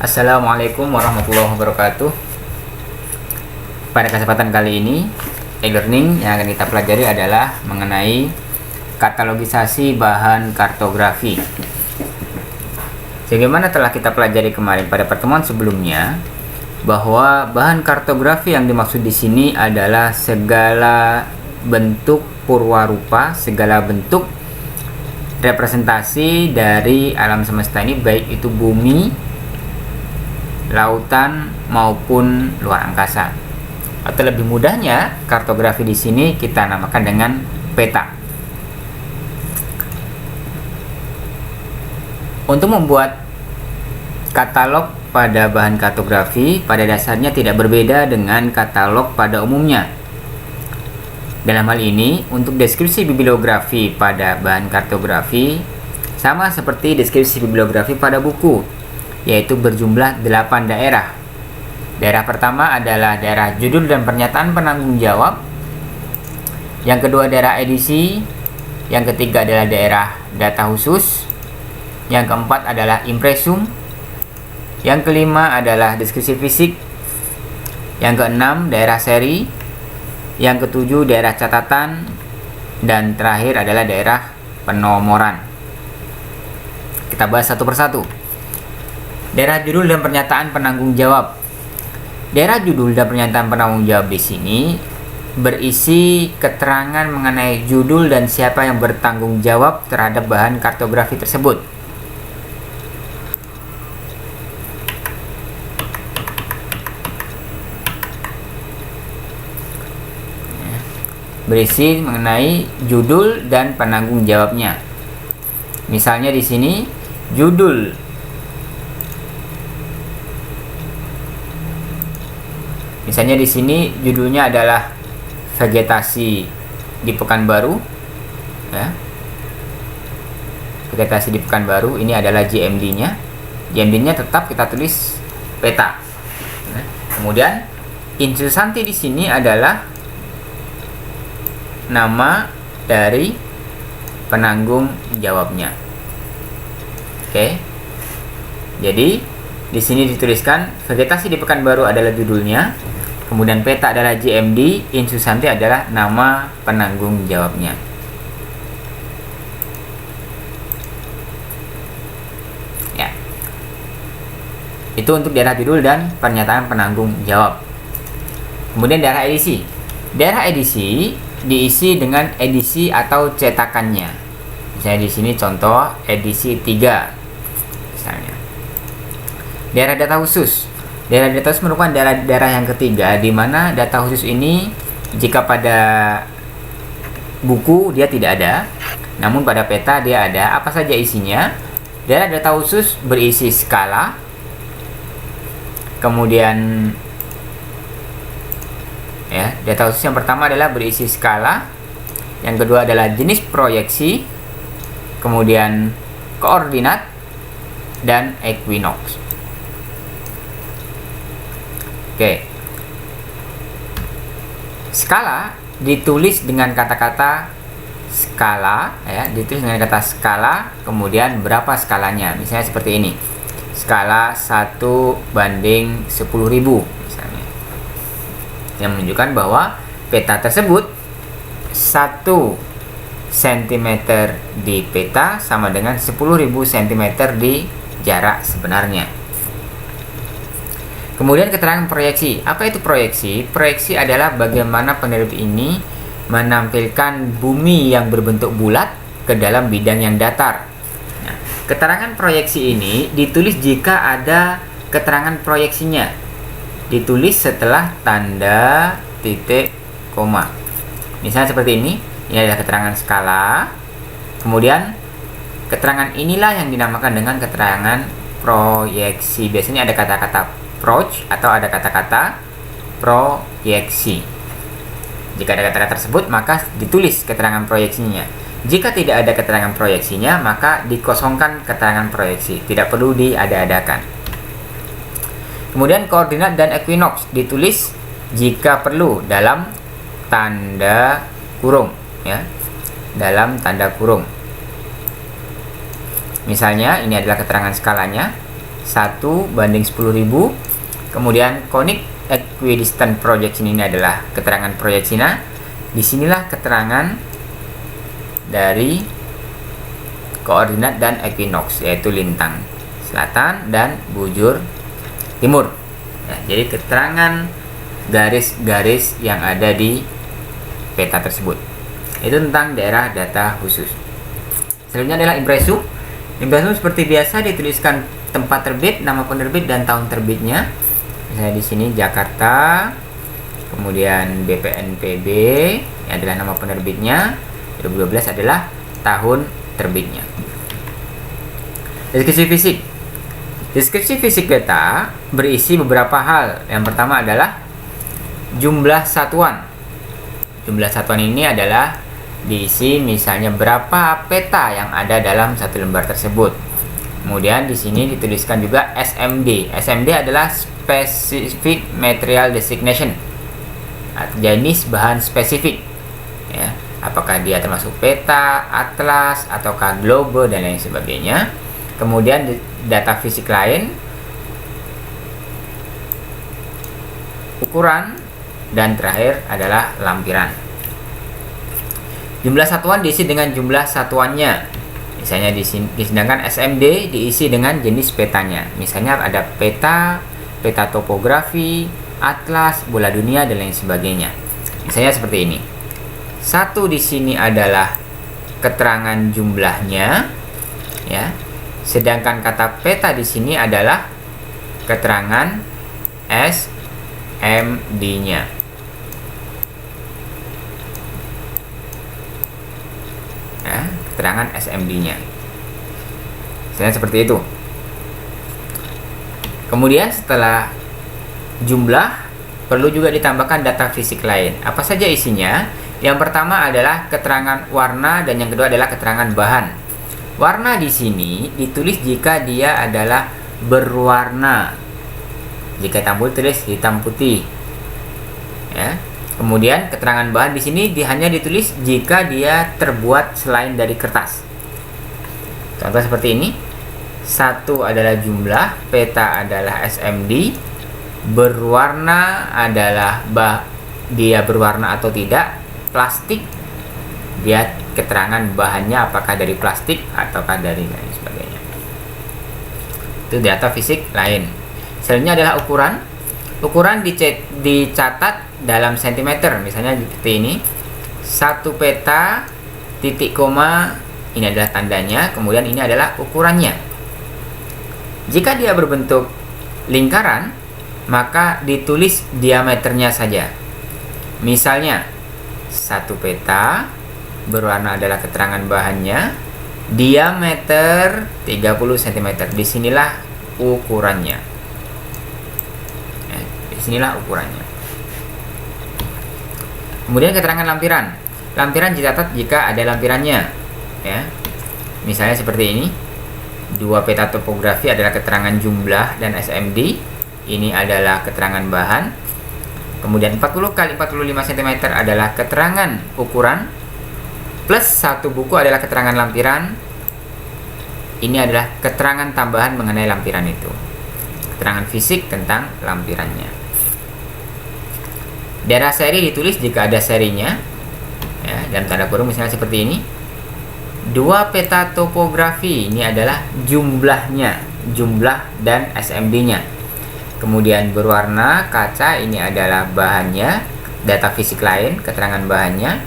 Assalamualaikum warahmatullahi wabarakatuh. Pada kesempatan kali ini, e-learning yang akan kita pelajari adalah mengenai katalogisasi bahan kartografi. Sebagaimana telah kita pelajari kemarin pada pertemuan sebelumnya, bahwa bahan kartografi yang dimaksud di sini adalah segala bentuk purwarupa, segala bentuk representasi dari alam semesta ini, baik itu bumi, lautan maupun luar angkasa. Atau lebih mudahnya, kartografi di sini kita namakan dengan peta. Untuk membuat katalog pada bahan kartografi pada dasarnya tidak berbeda dengan katalog pada umumnya. Dalam hal ini, untuk deskripsi bibliografi pada bahan kartografi sama seperti deskripsi bibliografi pada buku, yaitu berjumlah 8 daerah. Daerah pertama adalah daerah judul dan pernyataan penanggung jawab. Yang kedua daerah edisi. Yang ketiga adalah daerah data khusus. Yang keempat adalah impresum. Yang kelima adalah deskripsi fisik. Yang keenam daerah seri. Yang ketujuh daerah catatan. Dan terakhir adalah daerah penomoran. Kita bahas satu persatu. Daerah judul dan pernyataan penanggung jawab. Daerah judul dan pernyataan penanggung jawab di sini berisi keterangan mengenai judul dan siapa yang bertanggung jawab terhadap bahan kartografi tersebut. Berisi mengenai judul dan penanggung jawabnya. Misalnya di sini judul. Misalnya di sini judulnya adalah vegetasi di Pekanbaru, ya. Vegetasi di Pekanbaru, ini adalah JMD-nya. JMD-nya tetap kita tulis peta. Nah, kemudian insusanti di sini adalah nama dari penanggung jawabnya. Oke. Jadi di sini dituliskan vegetasi di Pekanbaru adalah judulnya. Kemudian peta adalah JMD, insusanti adalah nama penanggung jawabnya. Ya. Itu untuk daerah judul dan pernyataan penanggung jawab. Kemudian daerah edisi. Daerah edisi diisi dengan edisi atau cetakannya. Misalnya di sini contoh edisi 3 misalnya. Daerah data khusus. Daerah data khusus merupakan daerah yang ketiga, di mana data khusus ini jika pada buku dia tidak ada, namun pada peta dia ada. Apa saja isinya? Daerah data khusus berisi skala, kemudian ya, data khusus yang pertama adalah berisi skala, yang kedua adalah jenis proyeksi, kemudian koordinat, dan equinox. Oke. Skala ditulis dengan kata-kata skala, ya, ditulis dengan kata skala, kemudian berapa skalanya. Misalnya seperti ini. Skala 1:10.000 misalnya. Yang menunjukkan bahwa peta tersebut 1 cm di peta sama dengan 10.000 cm di jarak sebenarnya. Kemudian keterangan proyeksi. Apa itu proyeksi? Proyeksi adalah bagaimana penerbit ini menampilkan bumi yang berbentuk bulat ke dalam bidang yang datar. Nah, keterangan proyeksi ini ditulis jika ada keterangan proyeksinya. Ditulis setelah tanda titik koma. Misalnya seperti ini. Ini adalah keterangan skala. Kemudian keterangan inilah yang dinamakan dengan keterangan proyeksi. Biasanya ada kata-kata approach atau ada kata-kata proyeksi. Jika ada kata-kata tersebut, maka ditulis keterangan proyeksinya. Jika tidak ada keterangan proyeksinya, maka dikosongkan keterangan proyeksi. Tidak perlu diada-adakan. Kemudian koordinat dan equinox ditulis jika perlu dalam tanda kurung, ya. Dalam tanda kurung. Misalnya ini adalah keterangan skalanya. 1:10.000. Kemudian conic equidistant projection ini adalah keterangan proyeksinya. Disinilah keterangan dari koordinat dan equinox, yaitu lintang selatan dan bujur timur. Ya, jadi keterangan garis-garis yang ada di peta tersebut itu tentang daerah data khusus. Selanjutnya adalah impresum. Impresum seperti biasa dituliskan tempat terbit, nama penerbit, dan tahun terbitnya. Misalnya di sini Jakarta, kemudian BPNPB yang adalah nama penerbitnya, 2012 adalah tahun terbitnya. Deskripsi fisik. Deskripsi fisik peta berisi beberapa hal. Yang pertama adalah jumlah satuan. Jumlah satuan ini adalah diisi misalnya berapa peta yang ada dalam satu lembar tersebut. Kemudian di sini dituliskan juga SMD. SMD adalah Specific Material Designation, jenis bahan spesifik. Ya, apakah dia termasuk peta, atlas, ataukah globe dan lain sebagainya. Kemudian data fisik lain, ukuran, dan terakhir adalah lampiran. Jumlah satuan diisi dengan jumlah satuannya. Misalnya sedangkan SMD diisi dengan jenis petanya. Misalnya ada peta, peta topografi, atlas, bola dunia, dan lain sebagainya. Misalnya seperti ini. Satu di sini adalah keterangan jumlahnya, ya. Sedangkan kata peta di sini adalah keterangan SMD-nya. Ya, keterangan SMD-nya. Misalnya seperti itu. Kemudian setelah jumlah, perlu juga ditambahkan data fisik lain. Apa saja isinya? Yang pertama adalah keterangan warna dan yang kedua adalah keterangan bahan. Warna di sini ditulis jika dia adalah berwarna. Jika hitam putih tulis hitam putih. Ya. Kemudian keterangan bahan di sini hanya ditulis jika dia terbuat selain dari kertas. Contoh seperti ini. Satu adalah jumlah, peta adalah SMD, berwarna adalah dia berwarna atau tidak, plastik, dia keterangan bahannya apakah dari plastik ataukah dari lain sebagainya. Itu data fisik lain. Selanjutnya adalah ukuran. Ukuran dicatat dalam sentimeter. Misalnya seperti ini. Satu peta, titik koma, ini adalah tandanya, kemudian ini adalah ukurannya. Jika dia berbentuk lingkaran, maka ditulis diameternya saja. Misalnya, satu peta, berwarna adalah keterangan bahannya, diameter 30 cm. Disinilah ukurannya. Ya, disinilah ukurannya. Kemudian keterangan lampiran. Lampiran dicatat jika ada lampirannya. Ya, misalnya seperti ini. Dua peta topografi adalah keterangan jumlah dan SMD. Ini adalah keterangan bahan. Kemudian 40 x 45 cm adalah keterangan ukuran. Plus satu buku adalah keterangan lampiran. Ini adalah keterangan tambahan mengenai lampiran itu. Keterangan fisik tentang lampirannya. Daerah seri ditulis jika ada serinya. Ya, dalam tanda kurung misalnya seperti ini. Dua peta topografi ini adalah jumlahnya, jumlah dan SMD-nya. Kemudian berwarna kaca ini adalah bahannya, data fisik lain, keterangan bahannya.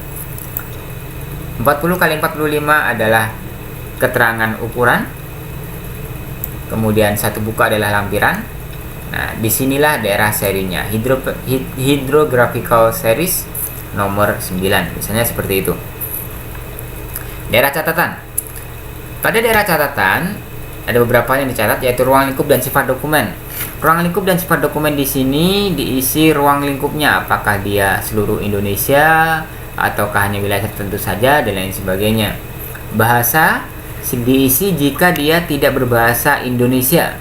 40 x 45 adalah keterangan ukuran. Kemudian satu buku adalah lampiran. Nah, disinilah daerah serinya, hydrographical series nomor 9. Misalnya seperti itu. Daerah catatan. Pada daerah catatan ada beberapa yang dicatat, yaitu ruang lingkup dan sifat dokumen. Ruang lingkup dan sifat dokumen di sini diisi ruang lingkupnya, apakah dia seluruh Indonesia ataukah hanya wilayah tertentu saja dan lain sebagainya. Bahasa diisi jika dia tidak berbahasa Indonesia.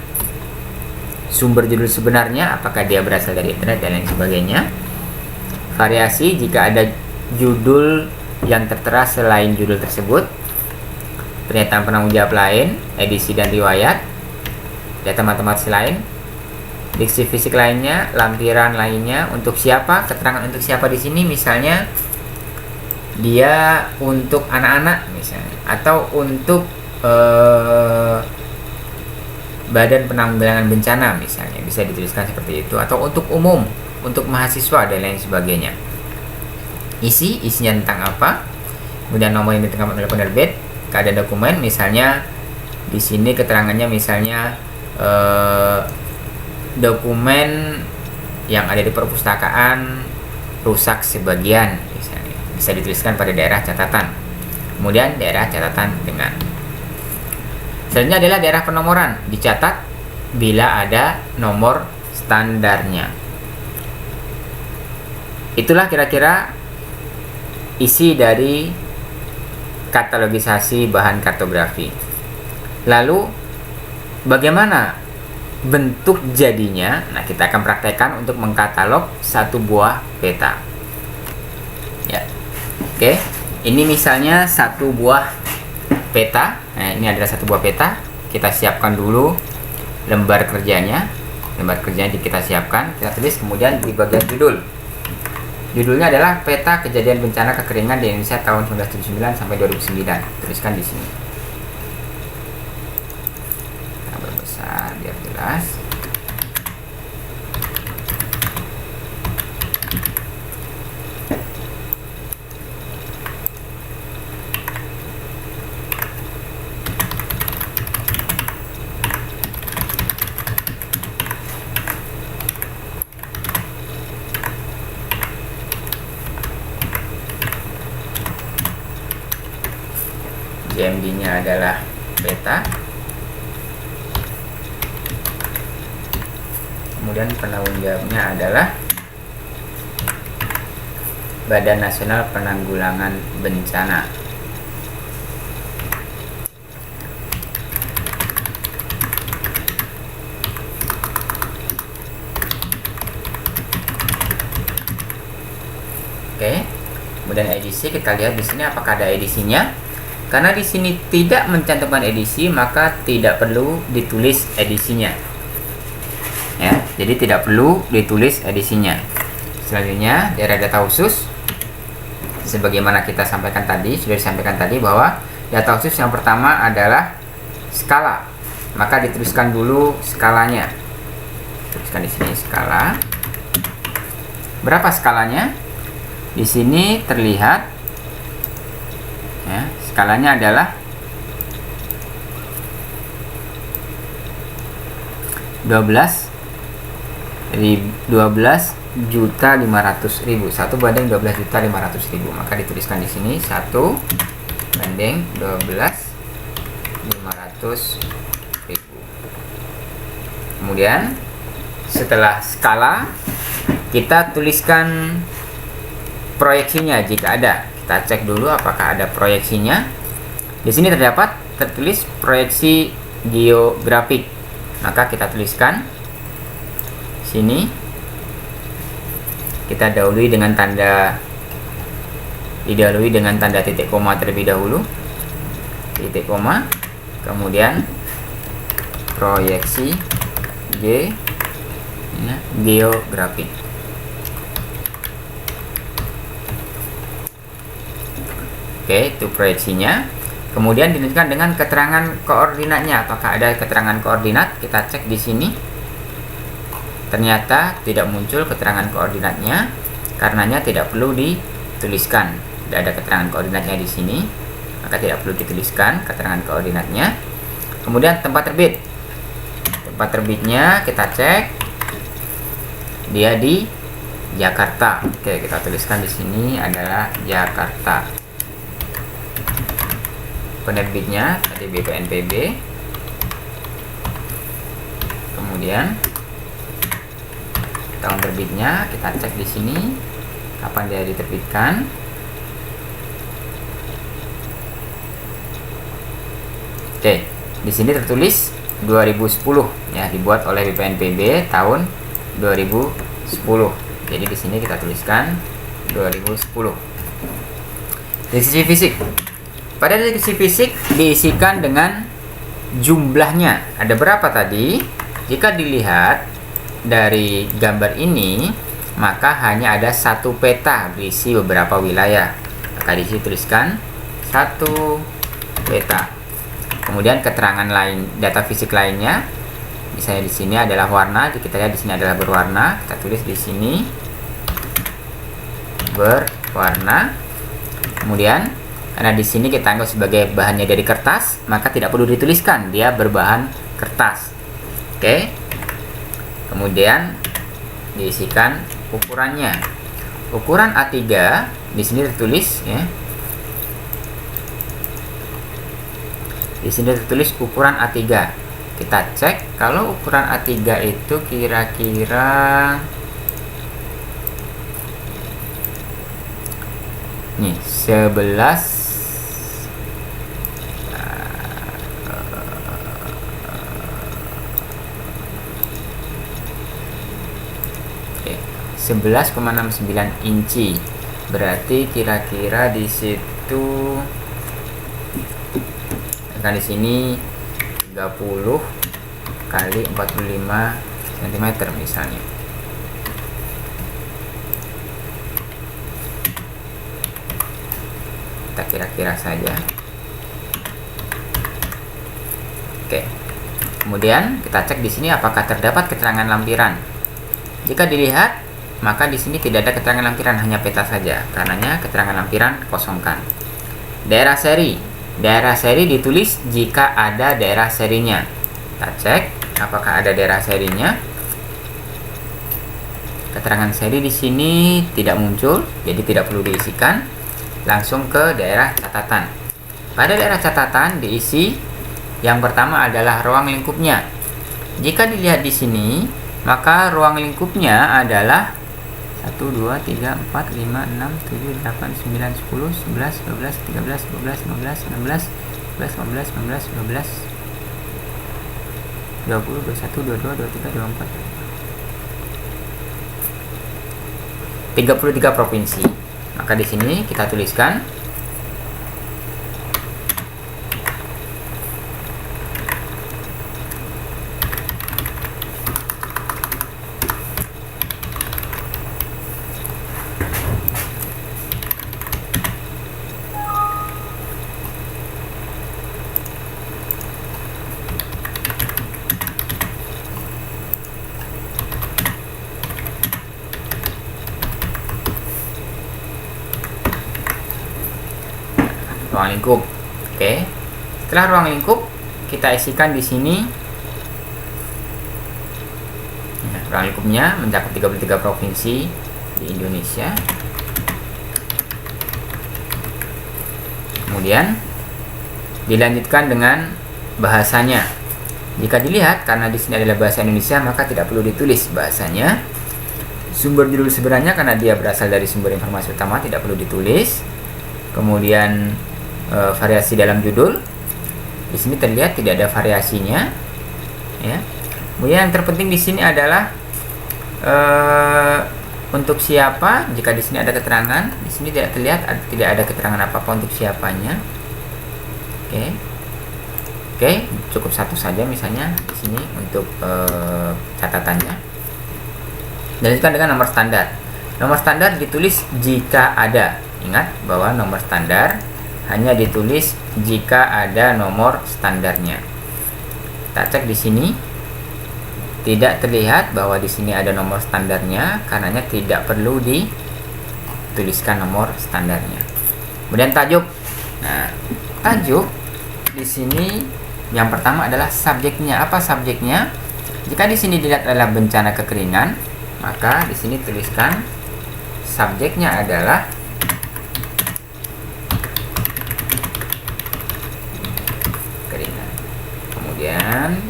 Sumber judul sebenarnya, apakah dia berasal dari internet dan lain sebagainya. Variasi jika ada judul yang tertera selain judul tersebut. Pernyataan penanggung jawab lain, edisi dan riwayat. data matematis lain, diksi fisik lainnya, lampiran lainnya. Untuk siapa? Keterangan untuk siapa di sini misalnya dia untuk anak-anak misalnya, atau untuk Badan Penanggulangan Bencana misalnya, bisa dituliskan seperti itu, atau untuk umum, untuk mahasiswa dan lain sebagainya. Isinya tentang apa, kemudian nomor yang ditentukan oleh penerbit, keadaan dokumen misalnya di sini keterangannya misalnya dokumen yang ada di perpustakaan rusak sebagian misalnya, bisa dituliskan pada daerah catatan. Kemudian daerah catatan dengan. Selanjutnya adalah daerah penomoran, dicatat bila ada nomor standarnya. Itulah kira-kira isi dari katalogisasi bahan kartografi. Lalu bagaimana bentuk jadinya? Nah, kita akan praktekkan untuk mengkatalog satu buah peta. Ya. Oke, ini misalnya satu buah peta. Nah, ini adalah satu buah peta. Kita siapkan dulu lembar kerjanya. Lembar kerjanya kita siapkan, kita tulis, kemudian di bagian judul. Judulnya adalah Peta Kejadian Bencana Kekeringan di Indonesia tahun 1979 sampai 2009. Tuliskan di sini. Tambah besar biar jelas. JMD-nya adalah peta. Kemudian penanggung jawabnya adalah Badan Nasional Penanggulangan Bencana. Oke. Kemudian edisi, kita lihat di sini apakah ada edisinya. Karena di sini tidak mencantumkan edisi, maka tidak perlu ditulis edisinya. Ya, jadi tidak perlu ditulis edisinya. Selanjutnya, daerah data khusus. Sebagaimana kita sampaikan tadi, sudah disampaikan tadi bahwa data khusus yang pertama adalah skala. Maka dituliskan dulu skalanya. Tuliskan di sini skala. Berapa skalanya? Di sini terlihat, ya, skalanya adalah 12.500.000, 1 banding 12.500.000. Maka dituliskan di sini 1 banding 12.500.000. Kemudian setelah skala, kita tuliskan proyeksinya jika ada. Kita cek dulu apakah ada proyeksinya. Di sini tertulis proyeksi geografik. Maka kita tuliskan sini. Kita didahului dengan tanda titik koma terlebih dahulu. Titik koma. Kemudian proyeksi geografik. Oke, itu proyeksinya. Kemudian dilanjutkan dengan keterangan koordinatnya. Apakah ada keterangan koordinat? Kita cek di sini. Ternyata tidak muncul keterangan koordinatnya, karenanya tidak perlu dituliskan. Tidak ada keterangan koordinatnya di sini, maka tidak perlu dituliskan keterangan koordinatnya. Kemudian tempat terbit. Tempat terbitnya kita cek. Dia di Jakarta. Oke, kita tuliskan di sini adalah Jakarta. Penerbitnya tadi BPNPB. Kemudian tahun terbitnya kita cek di sini kapan dia diterbitkan. Oke, di sini tertulis 2010 ya, dibuat oleh BPNPB tahun 2010. Jadi di sini kita tuliskan 2010. Deskripsi fisik. Pada deskripsi fisik diisikan dengan jumlahnya. Ada berapa tadi? Jika dilihat dari gambar ini, maka hanya ada satu peta berisi beberapa wilayah. Maka di sini tuliskan satu peta. Kemudian keterangan lain, data fisik lainnya, misalnya di sini adalah warna, kita lihat di sini adalah berwarna, kita tulis di sini berwarna. Kemudian karena di sini kita anggap sebagai bahannya dari kertas, maka tidak perlu dituliskan dia berbahan kertas. Oke. Kemudian diisikan ukurannya. Ukuran A3 di sini tertulis ya. Di sini tertulis ukuran A3. Kita cek kalau ukuran A3 itu kira-kira nih 11 11,69 inci. Berarti kira-kira di situ kan di sini 30 kali 45 cm misalnya. Kita kira-kira saja. Oke. Kemudian kita cek di sini apakah terdapat keterangan lampiran. Jika dilihat, maka di sini tidak ada keterangan lampiran, hanya peta saja. Karenanya keterangan lampiran kosongkan. Daerah seri. Daerah seri ditulis jika ada daerah serinya. Kita cek apakah ada daerah serinya. Keterangan seri di sini tidak muncul, jadi tidak perlu diisikan. Langsung ke daerah catatan. Pada daerah catatan diisi yang pertama adalah ruang lingkupnya. Jika dilihat di sini, maka ruang lingkupnya adalah 1, 2, 3, 4, 5, 6, 7, 8, 9, 10, 11, 12, 13, 14, 15, 16, 17, 18, 19, 20, 21, 22, 23, 24. 33 provinsi. Maka di sini kita tuliskan ruang lingkup. Oke. Setelah ruang lingkup, kita isikan di sini. Nah, ruang lingkupnya mencakup 33 provinsi di Indonesia. Kemudian dilanjutkan dengan bahasanya. Jika dilihat karena di sini adalah bahasa Indonesia, maka tidak perlu ditulis bahasanya. Sumber judul sebenarnya karena dia berasal dari sumber informasi utama tidak perlu ditulis. Kemudian variasi dalam judul di sini terlihat tidak ada variasinya ya. Kemudian yang terpenting di sini adalah untuk siapa. Jika di sini ada keterangan, di sini tidak terlihat tidak ada keterangan apa-apa untuk siapanya. Oke, cukup satu saja misalnya di sini untuk catatannya. Dilanjutkan dengan nomor standar. Nomor standar ditulis jika ada. Ingat bahwa nomor standar hanya ditulis jika ada nomor standarnya. Kita cek di sini tidak terlihat bahwa di sini ada nomor standarnya, karenanya tidak perlu dituliskan nomor standarnya. Kemudian tajuk. Nah, tajuk di sini yang pertama adalah subjeknya. Apa subjeknya? Jika di sini dilihat adalah bencana kekeringan, maka di sini tuliskan subjeknya adalah kemudian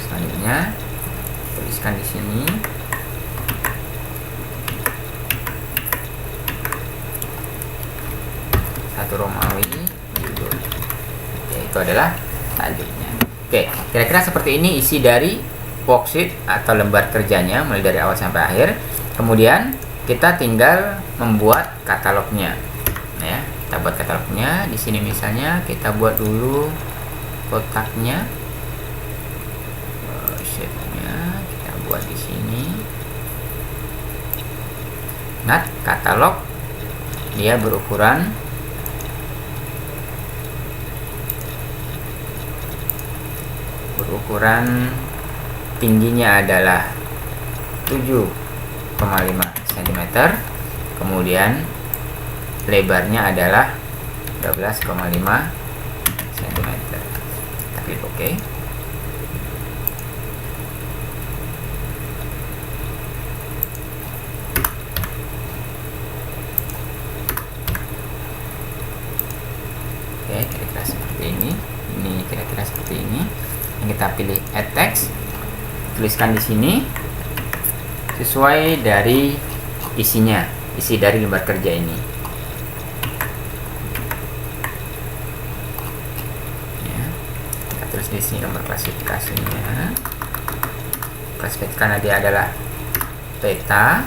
selanjutnya tuliskan di sini satu Romawi judul. Oke, itu adalah tajuknya. Oke, kira-kira seperti ini isi dari worksheet atau lembar kerjanya mulai dari awal sampai akhir. Kemudian kita tinggal membuat katalognya. Ya, kita buat katalognya. Di sini misalnya kita buat dulu kotaknya, shape-nya kita buat di sini. Ingat, katalog dia berukuran tingginya adalah 7,5 cm, kemudian lebarnya adalah 12,5 cm. Kita klik OK. Oke, kira-kira seperti ini. Ini kira-kira seperti ini. Yang kita pilih add text, tuliskan di sini sesuai dari isinya, isi dari lembar kerja ini. Ya, kita tulis di sini nomor klasifikasinya. Klasifikasikan dia adalah peta.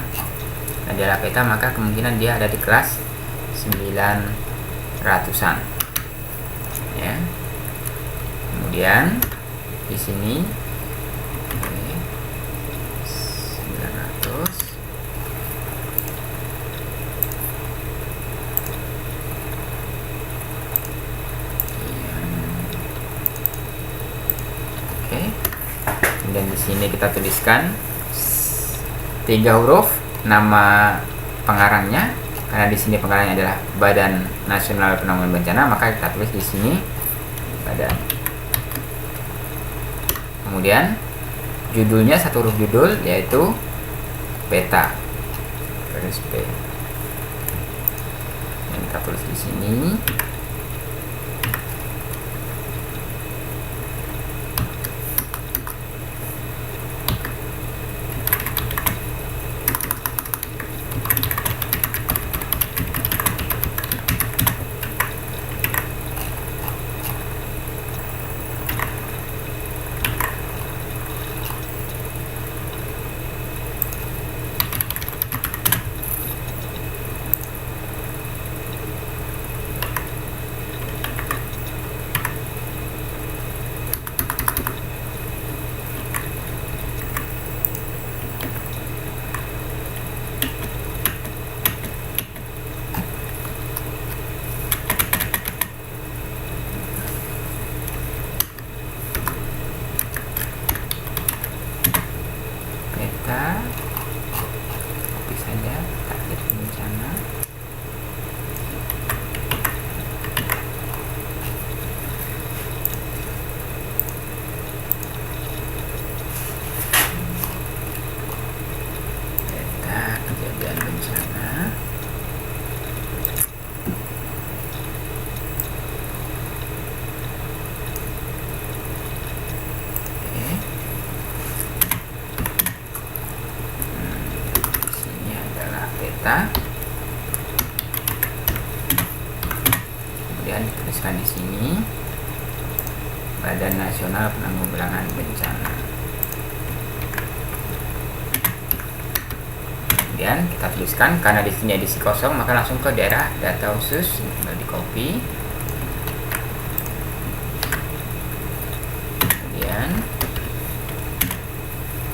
Nah, dia adalah peta, maka kemungkinan dia ada di kelas 900-an. Ya. Kemudian di sini 900. Oke. Kemudian di sini kita tuliskan 3 huruf nama pengarangnya, karena di sini pengarangnya adalah Badan Nasional Penanggulangan Bencana, maka kita tulis di sini Badan. Kemudian judulnya satu huruf judul, yaitu peta, garis P. Yang kita tulis di sini. Kita copy saja target bencana. Peta kejadian bencana. Kemudian dituliskan di sini Badan Nasional Penanggulangan Bencana. Kemudian kita tuliskan, karena di sini edisi kosong, maka langsung ke daerah data khusus, tinggal di copy. Kemudian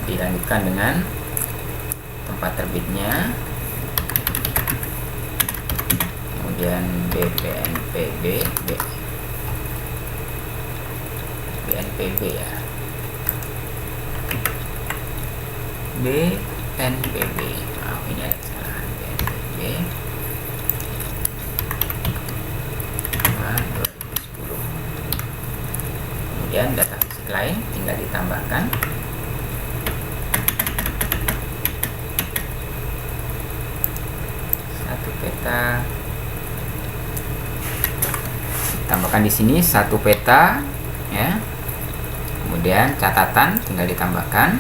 dilanjutkan dengan tempat terbitnya, kemudian BNPB ya, BNPB, maaf ini ada kesalahan, BNPB 2010. Kemudian data fisik lain tinggal ditambahkan. Satu peta, tambahkan di sini satu peta ya. Kemudian catatan tinggal ditambahkan.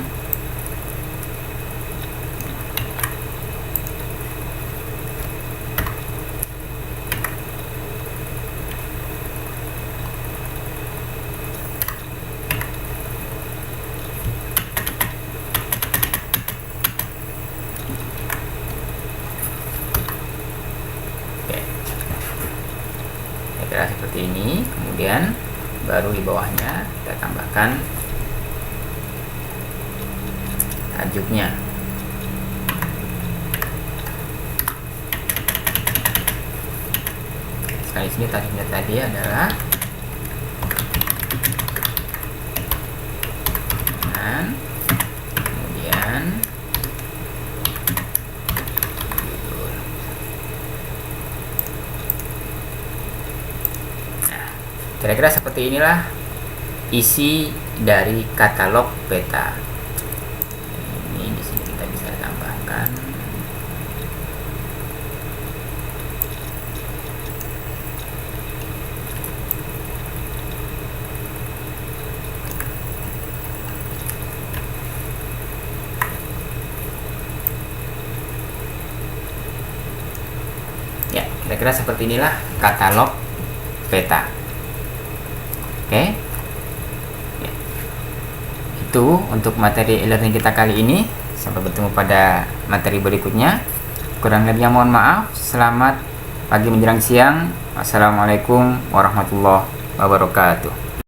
Oke. Kira seperti ini. Kemudian baru di bawahnya kita tambahkan tajuknya. Sekali sini tajuknya tadi adalah kemudian judul. Nah, kira-kira seperti inilah isi dari katalog peta. Ini di sini kita bisa tambahkan ya, kira-kira seperti inilah katalog peta. Oke. Ya. Itu untuk materi e-learning kita kali ini. Sampai bertemu pada materi berikutnya. Kurang lebihnya mohon maaf. Selamat pagi menjelang siang. Wassalamualaikum warahmatullahi wabarakatuh.